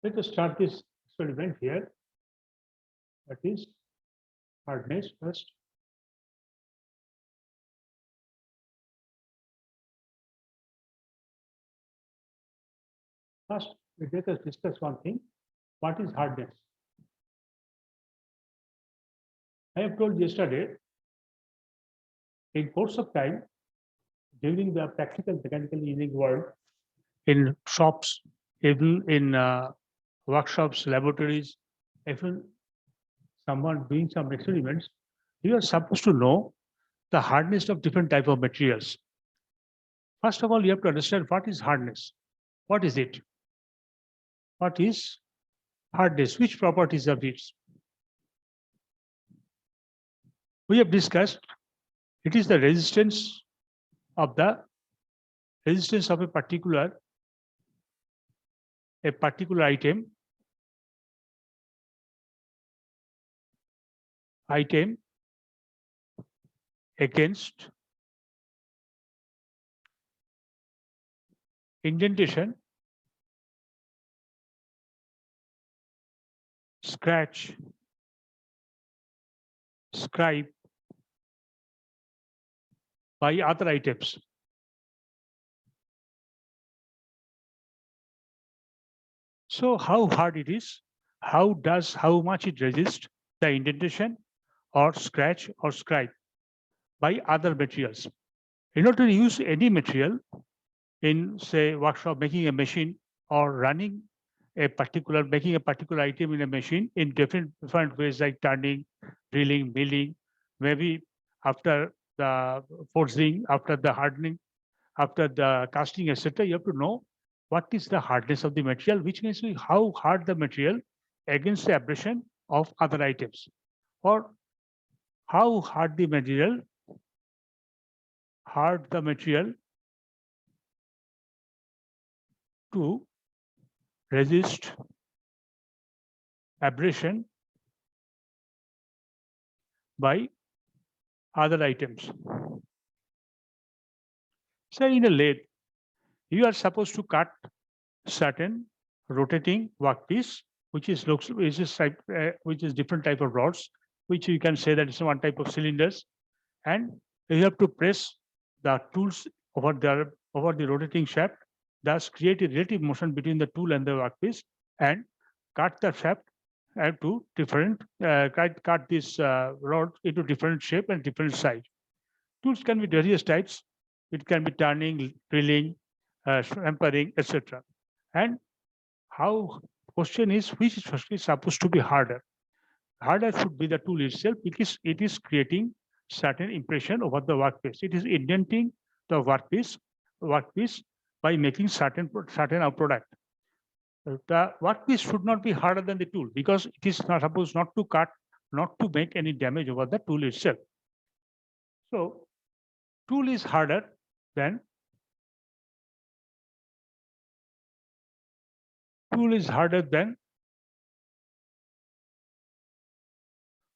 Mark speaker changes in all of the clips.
Speaker 1: Let us start this experiment here. That is hardness first. First, let us discuss one thing. What is hardness? I have told yesterday, in course of time, during the practical mechanical engineering world, in shops, even in workshops, laboratories, even someone doing some experiments, you are supposed to know the hardness of different type of materials. First of all, you have to understand what is hardness. What is it? What is hardness? Which properties of it? We have discussed it is the resistance of a particular item against indentation, scratch, scribe by other items. So how hard it is, how much it resists the indentation or scratch or scribe by other materials. In order to use any material in, say, workshop, making a machine or running making a particular item in a machine in different ways, like turning, drilling, milling, maybe after the forging, after the hardening, after the casting, etc. You have to know what is the hardness of the material, which means how hard the material against the abrasion of other items, or how hard the material to resist abrasion by other items. Say in a lathe, you are supposed to cut certain rotating workpiece, which is different type of rods, which you can say that is one type of cylinders, and you have to press the tools over the rotating shaft, thus create a relative motion between the tool and the workpiece, and cut the shaft to different cut this rod into different shape and different size. Tools can be various types. It can be turning, drilling, stampering, etc. And how question is which is supposed to be harder? Harder should be the tool itself because it is creating certain impression over the workpiece. It is indenting the workpiece by making certain product. The workpiece should not be harder than the tool because it is not supposed not to cut, not to make any damage over the tool itself. So tool is harder than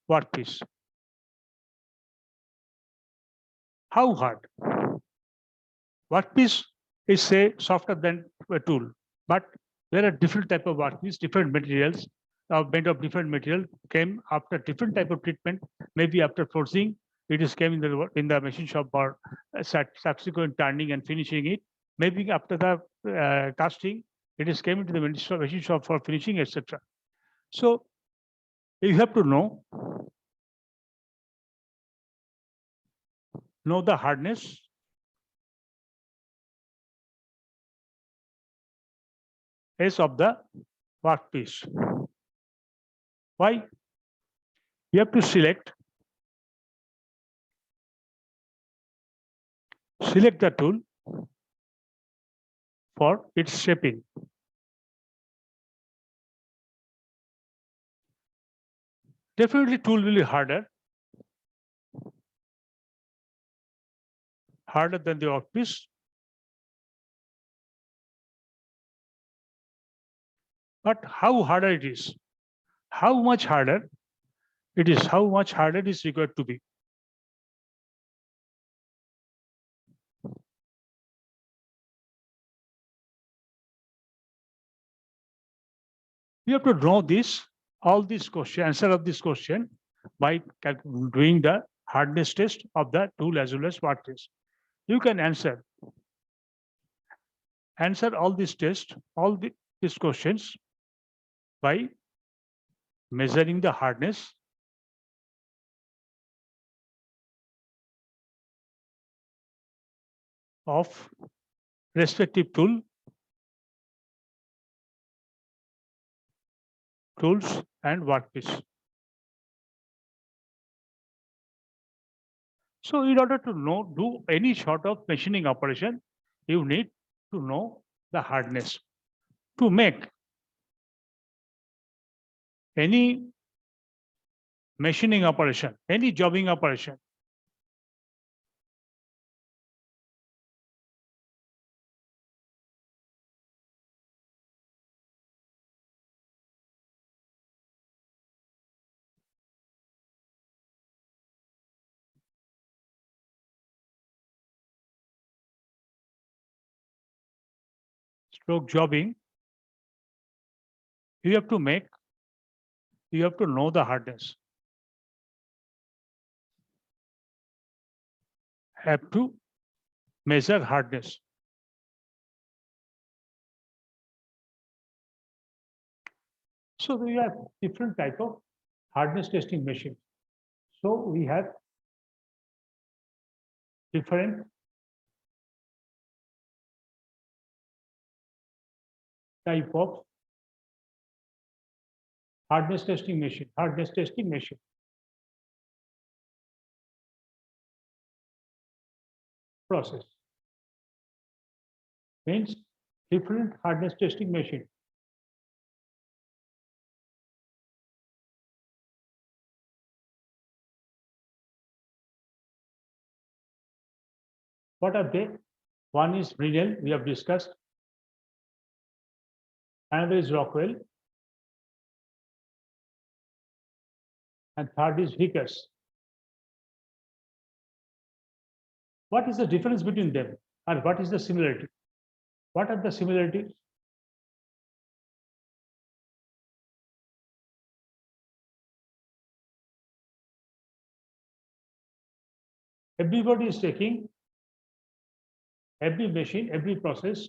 Speaker 1: workpiece. How hard? Workpiece is, say, softer than a tool, but there are different type of workpiece, different materials made of different material came after different type of treatment. Maybe after forcing, it is came in the machine shop for subsequent turning and finishing it. Maybe after the casting, it is came into the machine shop for finishing, etc. So you have to know the hardness of the workpiece. Why? You have to select the tool for its shaping. Definitely tool will be harder than the workpiece. But how harder it is, how much harder it is, how much harder it is required to be. You have to know this, all this question, answer of this question by doing the hardness test of the tool as well as work test. You can answer all these tests, these questions by measuring the hardness of respective tools and workpiece. So in order to do any sort of machining operation, you need to know the hardness. To make any machining operation, any jobbing operation, stroke jobbing, you have to know the hardness. Have to measure hardness. So we have different type of hardness testing machines. So we have different type of hardness testing machine. Process means different hardness testing machine. What are they? One is Brinell, we have discussed. Another is Rockwell. And third is Vickers. What is the difference between them? And what is the similarity? What are the similarities? Everybody is taking, every machine, every process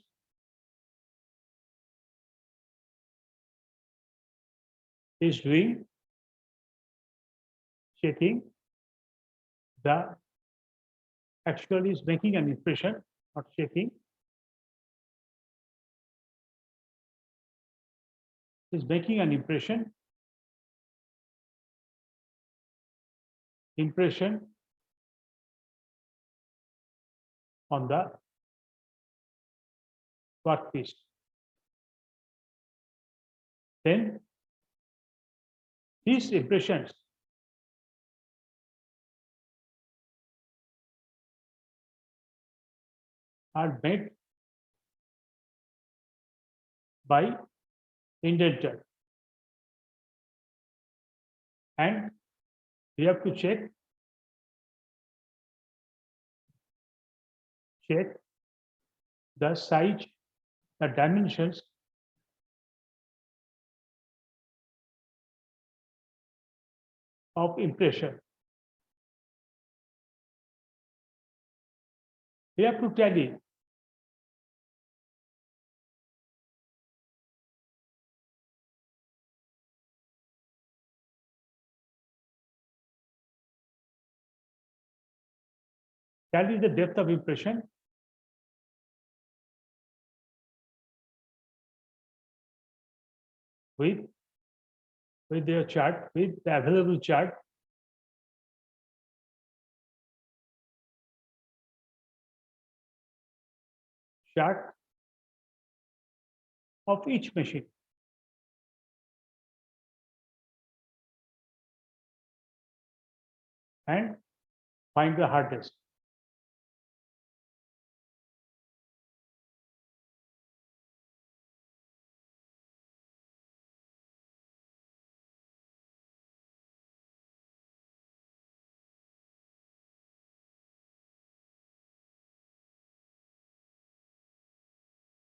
Speaker 1: is doing checking the actually is making an impression, not checking, is making an impression on the workpiece. Then these impressions are made by indenter, and we have to check the size, the dimensions of impression. We have to tally the depth of impression with their chart, with the available chart. Chart of each machine. And find the hardness.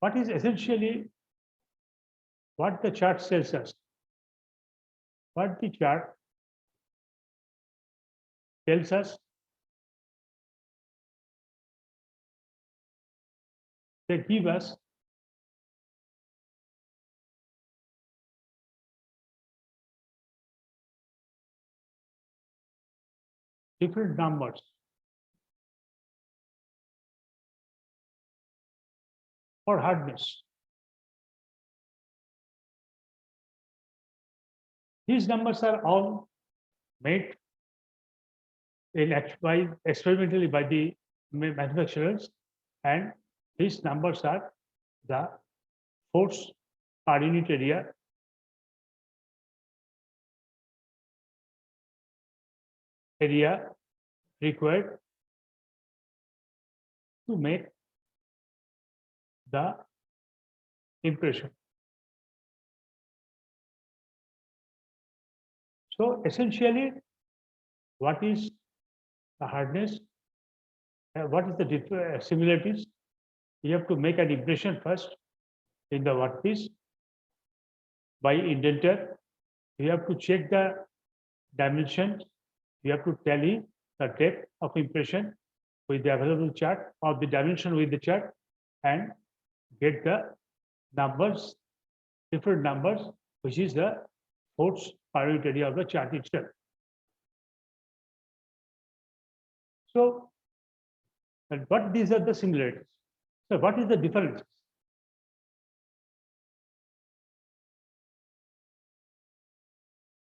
Speaker 1: What is essentially what the chart tells us. What the chart tells us, they give us different numbers for hardness. These numbers are all made experimentally by the manufacturers, and these numbers are the force per unit area required to make the impression. So essentially, what is the hardness? What is the similarities? You have to make an impression first in the workpiece by indenter. You have to check the dimensions. You have to tally the depth of impression with the available chart, or the dimension with the chart, and get the numbers, different numbers, which is the force per unit area of the chart itself. So, but these are the similarities. So what is the difference?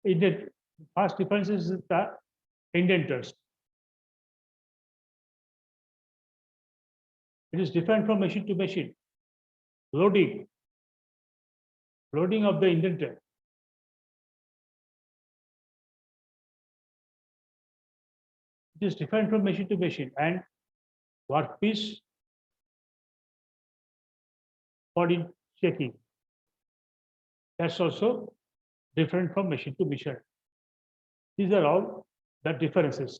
Speaker 1: The first difference is the indenters. It is different from machine to machine. Loading of the indenter. It is different from machine to machine, and workpiece for checking. That's also different from machine to machine. These are all the differences.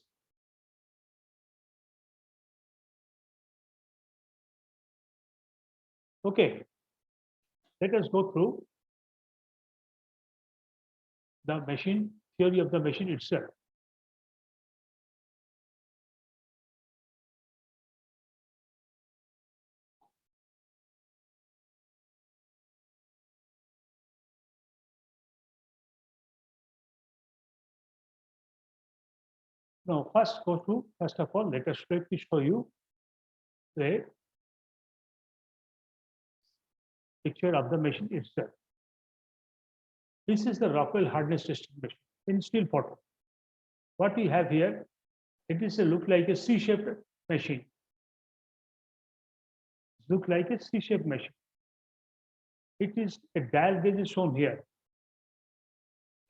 Speaker 1: Okay, let us go through the machine theory of the machine itself. Now, first of all, let us quickly show you the picture of the machine itself. This is the Rockwell hardness testing machine in steel photo. What we have here, it is look like a C-shaped machine. Look like a C-shaped machine. It is a dial gauge is shown here.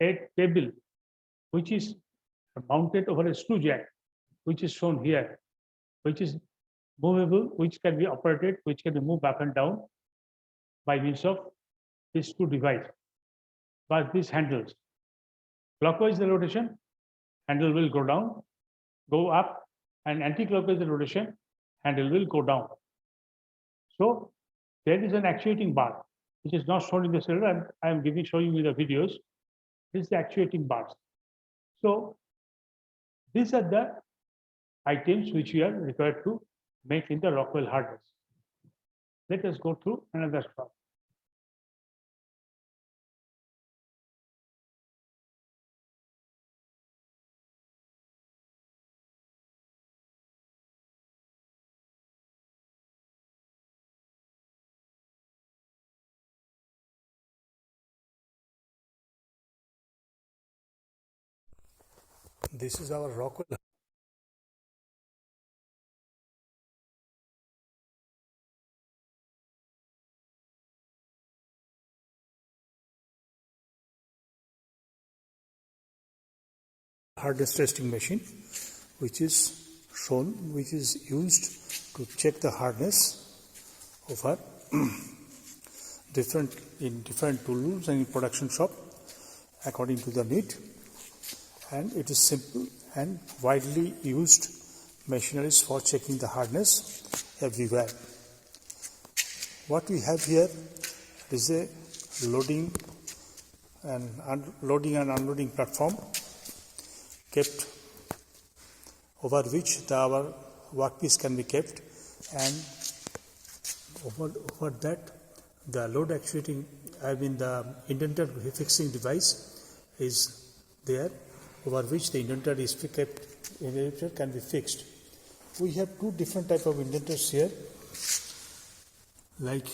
Speaker 1: A table which is mounted over a screw jack, which is shown here, which is movable, which can be operated, which can be moved up and down by means of this screw device. But these handles, clockwise the rotation, handle will go down, go up, and anti-clockwise the rotation, handle will go down. So there is an actuating bar, which is not shown in the cylinder, and I am showing you the videos. This is the actuating bars. So these are the items which we are required to make in the Rockwell hardness. Let us go through another part. This is our Rockwell hardness testing machine, which is used to check the hardness of our different tool rooms and in production shop according to the need. And it is simple and widely used machineries for checking the hardness everywhere. What we have here is a
Speaker 2: loading and unloading platform kept over which our workpiece can be kept, and over that the load actuating, the indenter fixing device is there, over which the indenter is kept. Indenter can be fixed. We have two different type of indenters here. Like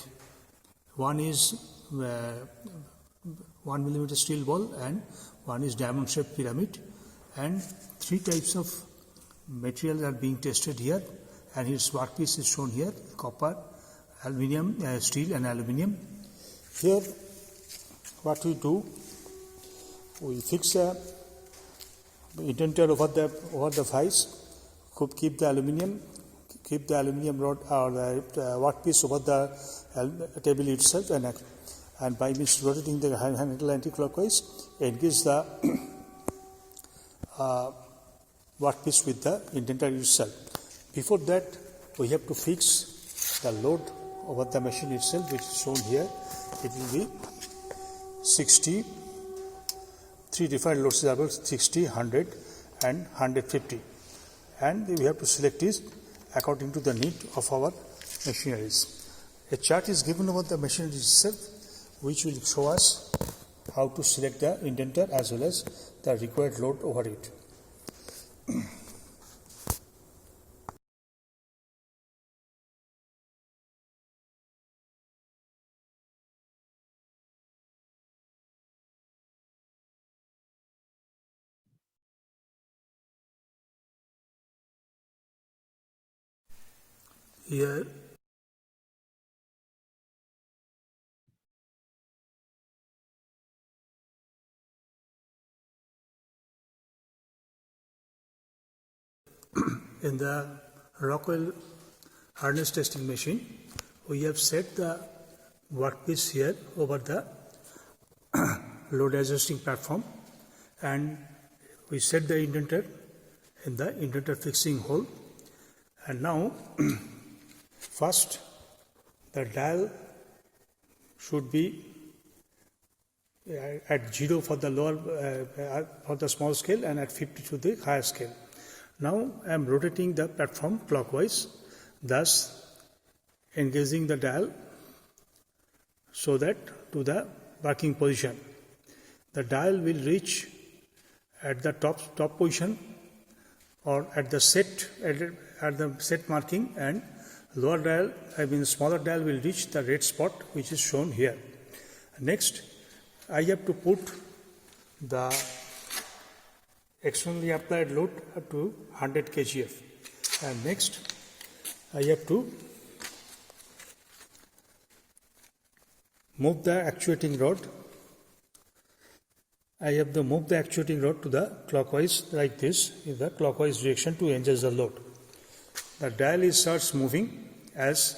Speaker 2: one is 1 millimeter steel ball and one is diamond shaped pyramid, and three types of materials are being tested here, and his workpiece is shown here: copper, aluminium, steel and aluminium. Here what we do, we fix a indenter over the vise, keep the aluminium rod or the workpiece over the table itself, and by means rotating the handle anti-clockwise, engage the workpiece with the indenter itself. Before that, we have to fix the load over the machine itself, which is shown here. It will be 60, three different loads available: 60, 100 and 150, and we have to select it according to the need of our machineries. A chart is given over the machinery itself, which will show us how to select the indenter as well as the required load over it. Here in the Rockwell harness testing machine, we have set the workpiece here over the load adjusting platform, and we set the indenter in the indenter fixing hole. And now first the dial should be at 0 for the lower for the small scale and at 50 to the higher scale. Now I am rotating the platform clockwise, thus engaging the dial so that to the working position. The dial will reach at the top position or at the set marking, and lower dial, smaller dial will reach the red spot which is shown here. Next, I have to put the externally applied load up to 100 kgf, and next I have to move the actuating rod. I have to move the actuating rod to the clockwise like this, in the clockwise direction to engage the load. The dial starts moving as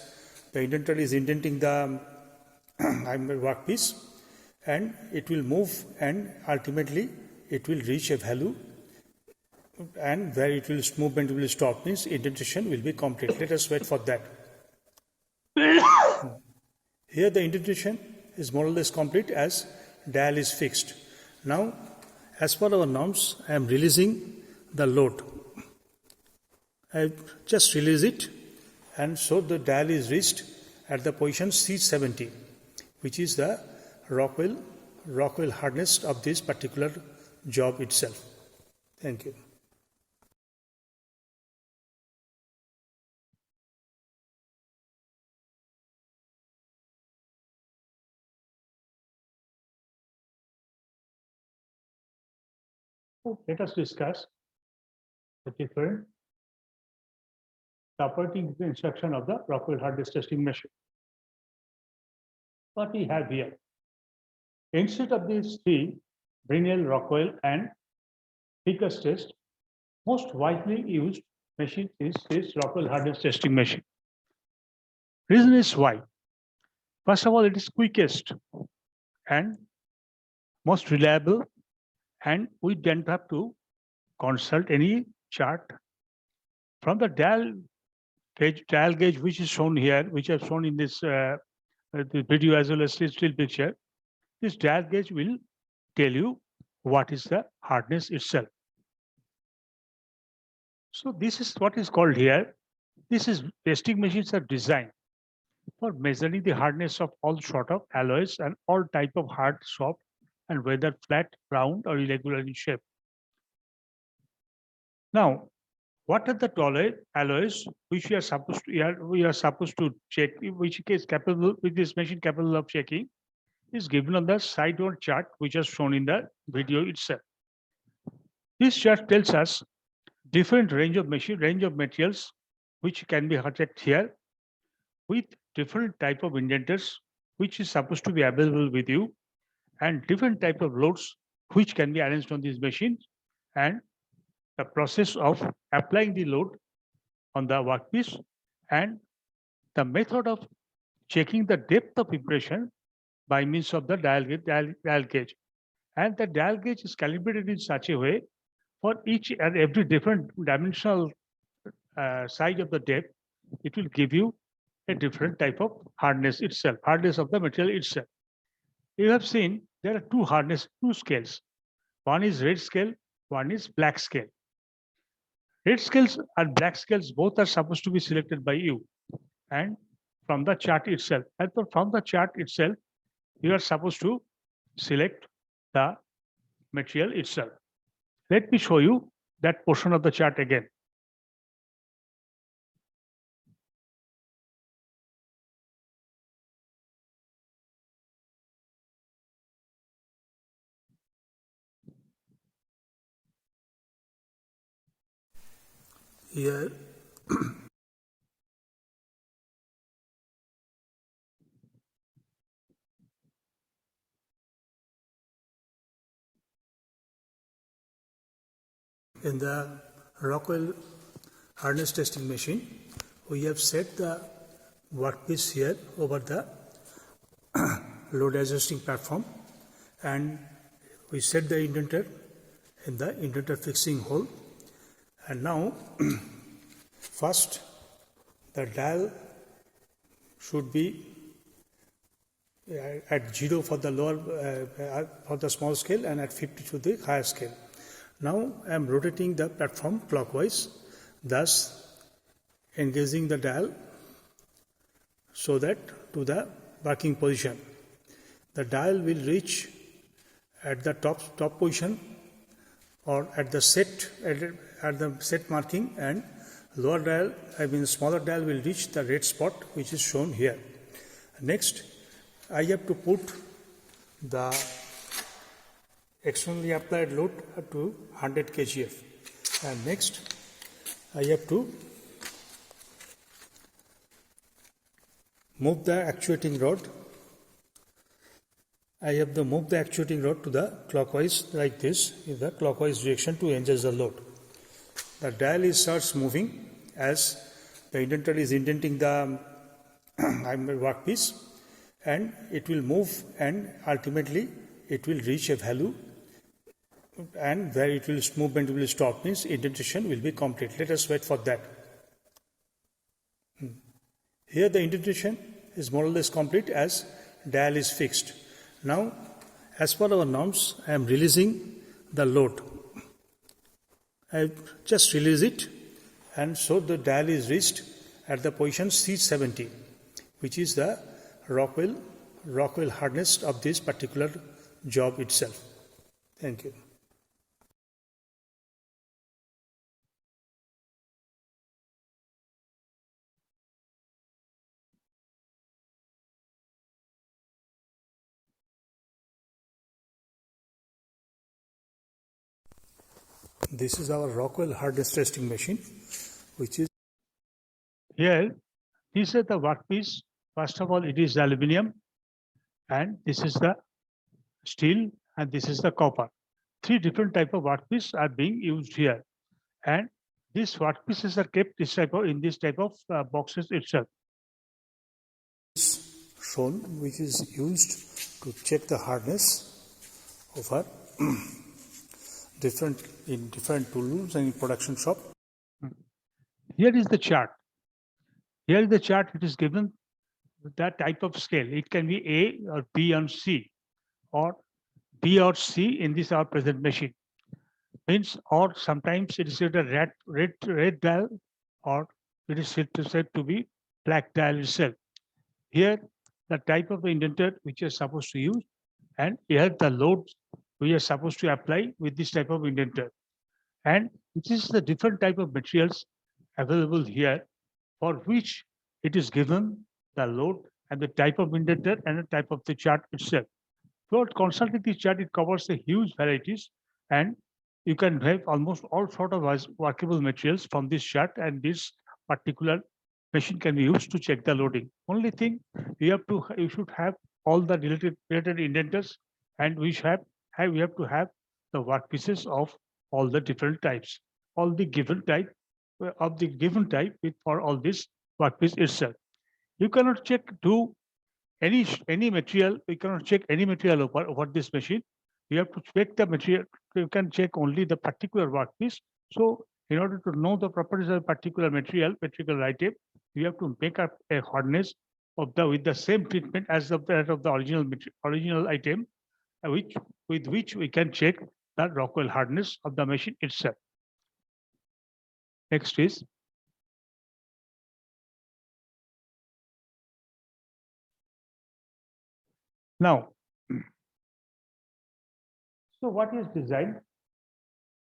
Speaker 2: the indenter is indenting the workpiece, and it will move, and ultimately it will reach a value, and where it will movement will stop means indentation will be complete. Let us wait for that. Here the indentation is more or less complete as dial is fixed. Now, as per our norms, I am releasing the load. I just release it, and so the dial is reached at the position C70, which is the Rockwell harness of this particular job itself. Thank you.
Speaker 1: Let us discuss the different operating instruction of the Rockwell harness testing machine. What we have here, instead of these three, Brinell, Rockwell, and Ficus test, most widely used machine is this Rockwell harness testing machine. Reason is why. First of all, it is quickest and most reliable, and we don't have to consult any chart. From the dial gauge which is shown here, which I've shown in this the video as well as still picture, This dial gauge will tell you what is the hardness itself. So this is what is called here. This is testing machines are designed for measuring the hardness of all sort of alloys and all type of hard, soft, and whether flat, round, or irregular in shape. Now, what are the alloys which we are supposed to check, which is capable with this machine capable of checking, is given on the side on chart, which is shown in the video itself. This chart tells us different range of materials which can be checked here with different type of indenters which is supposed to be available with you, and different type of loads which can be arranged on this machine, and the process of applying the load on the workpiece, and the method of checking the depth of impression by means of the dial gauge. And the dial gauge is calibrated in such a way for each and every different dimensional size of the depth, it will give you a different type of hardness itself, hardness of the material itself. You have seen there are two scales. One is red scale, one is black scale. Red scales and black scales both are supposed to be selected by you, and from the chart itself. And from the chart itself, you are supposed to select the material itself. Let me show you that portion of the chart again.
Speaker 2: Here, in the Rockwell harness testing machine, we have set the workpiece here over the load adjusting platform, and we set the indenter in the indenter fixing hole. And now first the dial should be at 0 for the lower for the small scale and at 50 to the higher scale. Now I am rotating the platform clockwise, thus engaging the dial so that to the working position. The dial will reach at the top position or at the set marking, and lower dial, smaller dial will reach the red spot which is shown here. Next, I have to put the externally applied load to 100 kgf, and next I have to move the actuating rod. I have to move the actuating rod to the clockwise like this, in the clockwise direction to engage the load. The dial starts moving as the indenter is indenting the workpiece, and it will move, and ultimately it will reach a value, and where it will movement will stop means indentation will be complete. Let us wait for that. Here the indentation is more or less complete as dial is fixed. Now, as per our norms, I am releasing the load. I just release it, and so the dial is reached at the position C70, which is the Rockwell hardness of this particular job itself. Thank you. This is our Rockwell hardness testing machine, which is
Speaker 1: here. This is the workpiece. First of all, it is aluminum, and this is the steel, and this is the copper. Three different type of workpiece are being used here, and these workpieces are kept in this type of boxes itself.
Speaker 2: Shown, which is used to check the hardness of our different tools and in production shop.
Speaker 1: Here is the chart. Here is the chart. It is given that type of scale. It can be A or B and C, or B or C in this our present machine. Means, or sometimes it is said a red dial, or it is said to be black dial itself. Here, the type of the indenter which you are supposed to use, and here the load we are supposed to apply with this type of indenter. And it is the different type of materials available here for which it is given the load and the type of indenter and the type of the chart itself. So consulting this chart, it covers a huge varieties, and you can have almost all sort of workable materials from this chart, and this particular machine can be used to check the loading. Only thing you should have all the related indenters, and we have to have the workpieces of all the different types, all the given type of the given type with for all this workpiece itself. You cannot check to any material. We cannot check any material over this machine. You have to check the material. You can check only the particular workpiece. So in order to know the properties of a particular material item, you have to make up a harness of the with the same treatment as of that of the original item, which with which we can check the Rockwell hardness of the machine itself. Next is now. So what is design?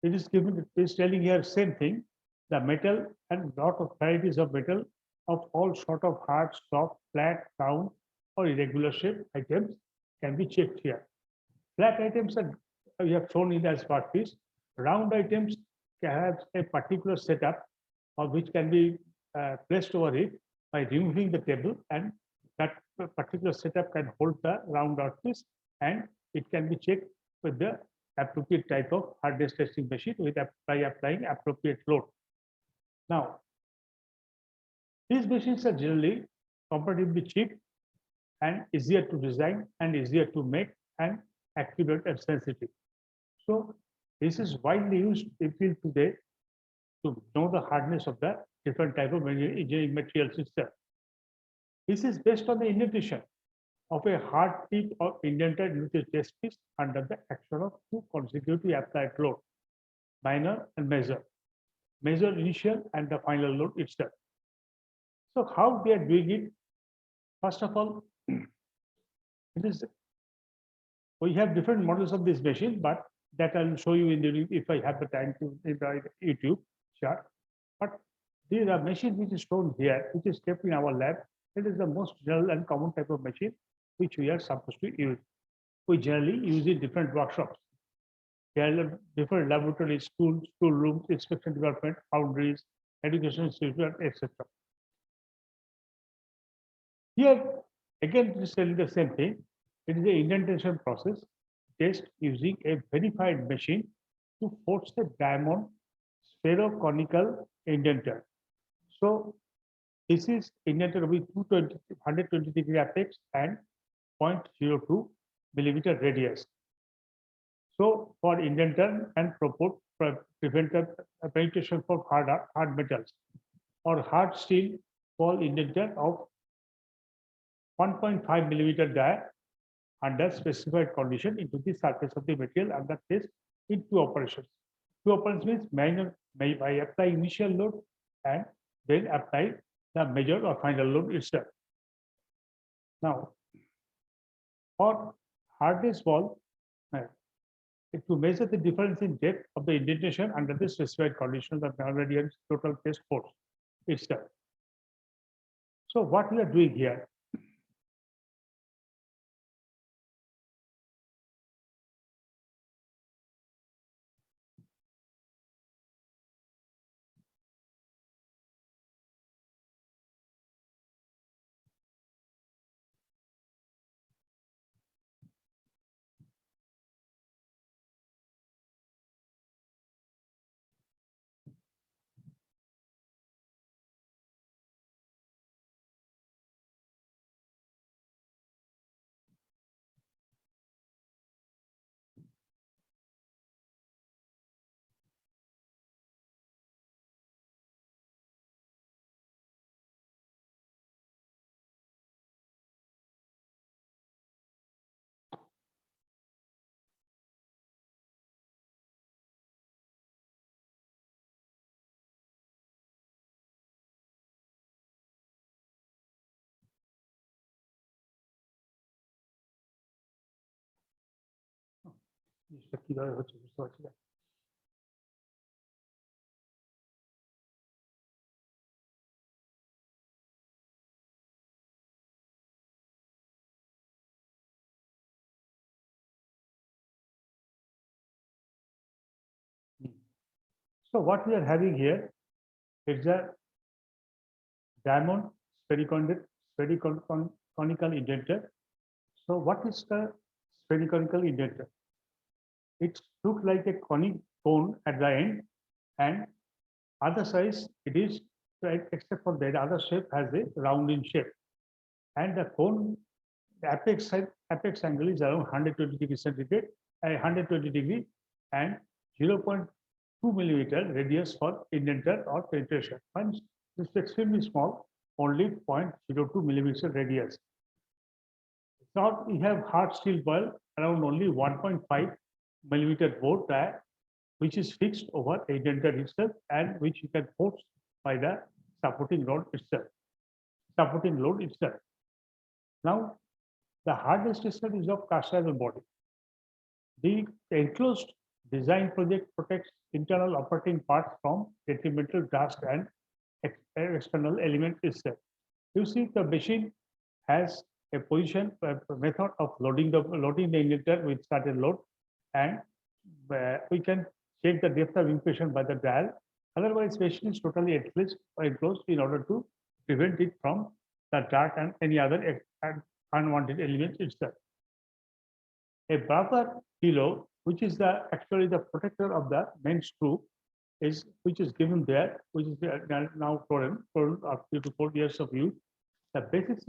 Speaker 1: It is given, it is telling here same thing. The metal and lot of varieties of metal of all sort of hard, soft, flat, round, or irregular shape items can be checked here. Flat items are we have shown in as workpiece. Round items can have a particular setup of which can be placed over it by removing the table, and that particular setup can hold the round workpiece, and it can be checked with the appropriate type of hardness testing machine by applying appropriate load. Now, these machines are generally comparatively cheap and easier to design and easier to make and accurate and sensitive. So this is widely used in field today to know the hardness of the different type of engineering materials itself. This is based on the indentation of a hard tip or indented with a test piece under the action of two consecutively applied load, minor and major, initial and the final load itself. So how they are doing it? First of all, it is we have different models of this machine, but that I'll show you in the if I have the time to in the YouTube chart. But these are machine which is shown here, which is kept in our lab. It is the most general and common type of machine which we are supposed to use. We generally use in different workshops. There are different laboratories, school rooms, inspection department, foundries, education institute, etc. Here, again, it is telling the same thing. It is an indentation process test using a verified machine to force a diamond spheroconical indenter. So this is indenter with 120 degree apex and 0.02 millimeter radius. So for indenter and preventer penetration for hard metals or hard steel wall indenter of 1.5 millimeter dia under specified condition into the surface of the material under test in two operations. Two operations means by applying initial load and then apply the major or final load itself. Now, for hardness wall, to measure the difference in depth of the indentation under the specified conditions of non-radiant total test force itself. So what we are doing here, জিনিসটা কিভাবে হচ্ছে বুঝতে পারছি না। So what we are having here is a diamond spherical conical indenter. So what is the spherical indenter? It looks like a conic cone at the end, and other size it is, right, except for that other shape has a round in shape. And the cone, the apex angle is around 120 degree centigrade, 120 degree, and 0.2 millimeter radius for indenter or penetration. Once this is extremely small, only 0.02 millimeter radius. Now we have hard steel ball around only 1.5 millimeter bore die, which is fixed over a indenter itself and which you can force by the supporting load itself. Now, the hardest system is of cast iron body. The enclosed design project protects internal operating parts from detrimental dust and external element itself. You see, the machine has a position a method of loading the indenter with certain load, and we can check the depth of impression by the dial. Otherwise, machine is totally enclosed in order to prevent it from the dart and any other unwanted elements itself. A buffer below, which is actually the protector of the main screw, which is given there, which is now proven after 2 to 4 years of use. The basic